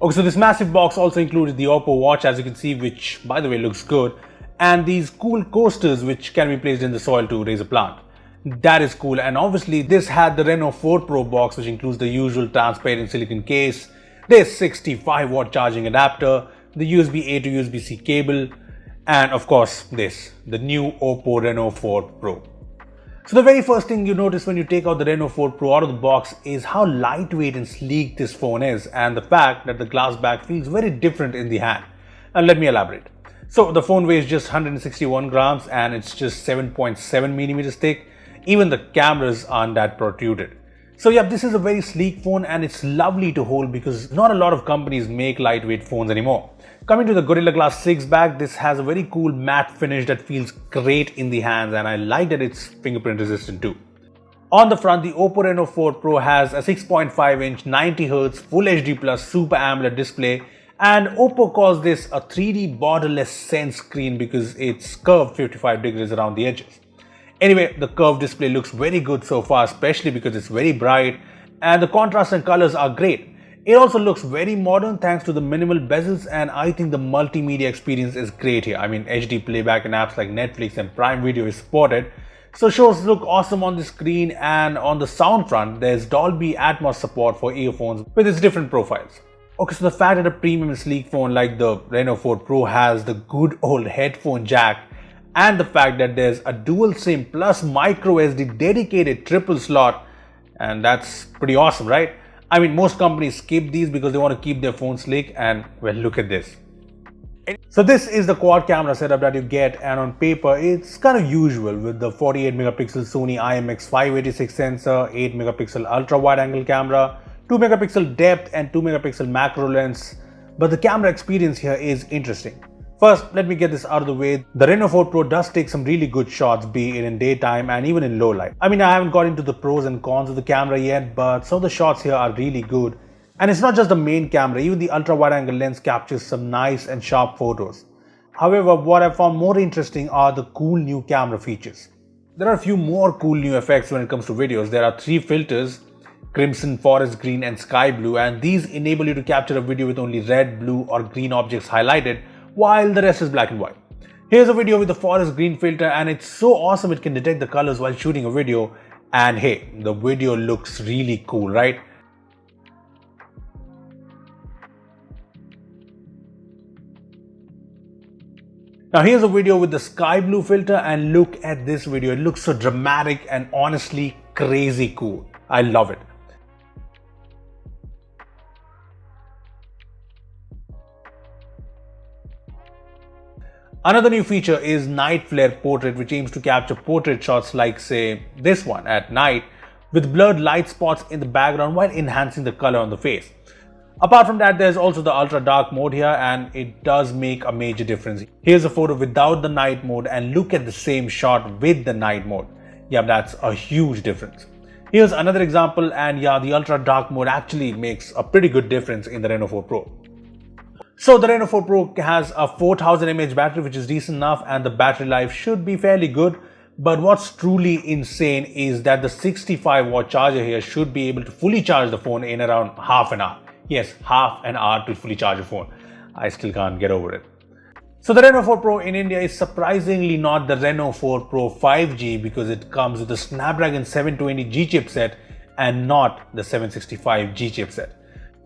Okay, so this massive box also included the Oppo watch, as you can see, which by the way looks good, and these cool coasters which can be placed in the soil to raise a plant. That is cool. And obviously this had the Reno 4 Pro box, which includes the usual transparent silicon case, this 65-watt charging adapter, the USB-A to USB-C cable, and of course the new Oppo Reno 4 Pro. So the very first thing you notice when you take out the Reno 4 Pro out of the box is how lightweight and sleek this phone is, and the fact that the glass back feels very different in the hand. Now let me elaborate. So the phone weighs just 161 grams and it's just 7.7 millimeters thick. Even the cameras aren't that protruded. So yeah, this is a very sleek phone and it's lovely to hold because not a lot of companies make lightweight phones anymore. Coming to the Gorilla Glass 6 back, this has a very cool matte finish that feels great in the hands, and I like that it's fingerprint resistant too. On the front, the Oppo Reno 4 Pro has a 6.5-inch 90Hz Full HD Plus Super AMOLED display, and Oppo calls this a 3D borderless sense screen because it's curved 55 degrees around the edges. Anyway, the curved display looks very good so far, especially because it's very bright and the contrast and colors are great. It also looks very modern thanks to the minimal bezels, and I think the multimedia experience is great here. I mean, HD playback in apps like Netflix and Prime Video is supported, so shows look awesome on the screen. And on the sound front, there's Dolby Atmos support for earphones with its different profiles. Okay, so the fact that a premium sleek phone like the Reno 4 Pro has the good old headphone jack, and the fact that there's a dual SIM plus micro SD dedicated triple slot, and that's pretty awesome, right? I mean, most companies skip these because they want to keep their phone sleek, and well, look at this. So this is the quad camera setup that you get, and on paper it's kind of usual with the 48 megapixel Sony IMX586 sensor, 8 megapixel ultra wide angle camera, 2 megapixel depth and 2 megapixel macro lens. But the camera experience here is interesting. First, let me get this out of the way. The Reno 4 Pro does take some really good shots, be it in daytime and even in low light. I mean, I haven't got into the pros and cons of the camera yet, but some of the shots here are really good. And it's not just the main camera, even the ultra wide angle lens captures some nice and sharp photos. However, what I found more interesting are the cool new camera features. There are a few more cool new effects when it comes to videos. There are 3 filters: crimson, forest green and sky blue, and these enable you to capture a video with only red, blue or green objects highlighted, while the rest is black and white. Here's a video with the forest green filter, and it's so awesome it can detect the colors while shooting a video, and hey, the video looks really cool, right? Now here's a video with the sky blue filter, and look at this video. It looks so dramatic and honestly crazy cool. I love it. Another new feature is night flare portrait, which aims to capture portrait shots like, say, this one at night with blurred light spots in the background while enhancing the color on the face. Apart from that, there's also the ultra dark mode here, and it does make a major difference. Here's a photo without the night mode, and look at the same shot with the night mode. Yeah, that's a huge difference. Here's another example, and yeah, the ultra dark mode actually makes a pretty good difference in the Reno 4 Pro. So the Reno 4 Pro has a 4000 mAh battery, which is decent enough, and the battery life should be fairly good. But what's truly insane is that the 65-watt charger here should be able to fully charge the phone in around half an hour. Yes, half an hour to fully charge a phone. I still can't get over it. So the Reno 4 Pro in India is surprisingly not the Reno 4 Pro 5G because it comes with the Snapdragon 720G chipset and not the 765G chipset.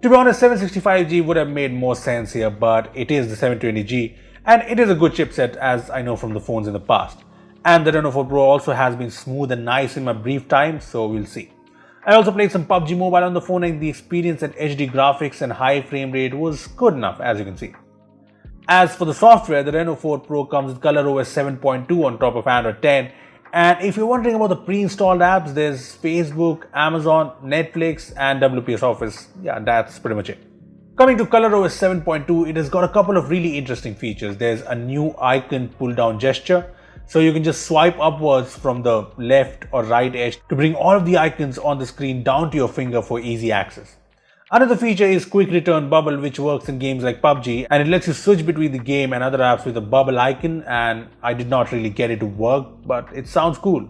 To be honest, 765G would have made more sense here, but it is the 720G and it is a good chipset, as I know from the phones in the past. And the Reno 4 Pro also has been smooth and nice in my brief time, so we'll see. I also played some PUBG Mobile on the phone, and the experience at HD graphics and high frame rate was good enough, as you can see. As for the software, the Reno 4 Pro comes with ColorOS 7.2 on top of Android 10. And if you're wondering about the pre-installed apps, there's Facebook, Amazon, Netflix and WPS Office. Yeah, that's pretty much it. Coming to ColorOS 7.2, it has got a couple of really interesting features. There's a new icon pull-down gesture. So you can just swipe upwards from the left or right edge to bring all of the icons on the screen down to your finger for easy access. Another feature is Quick Return Bubble, which works in games like PUBG, and it lets you switch between the game and other apps with a bubble icon, and I did not really get it to work, but it sounds cool.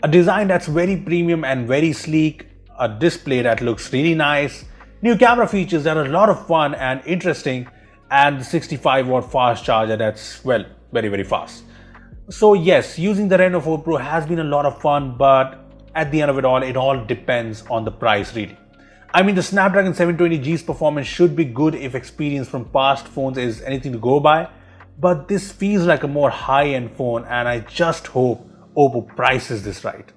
A design that's very premium and very sleek, a display that looks really nice, New camera features that are a lot of fun and interesting, and the 65-watt fast charger that's, well, very, very fast. So yes, using the Reno 4 Pro has been a lot of fun, but at the end of it all depends on the price really. I mean, the Snapdragon 720G's performance should be good if experience from past phones is anything to go by, but this feels like a more high-end phone, and I just hope Oppo prices this right.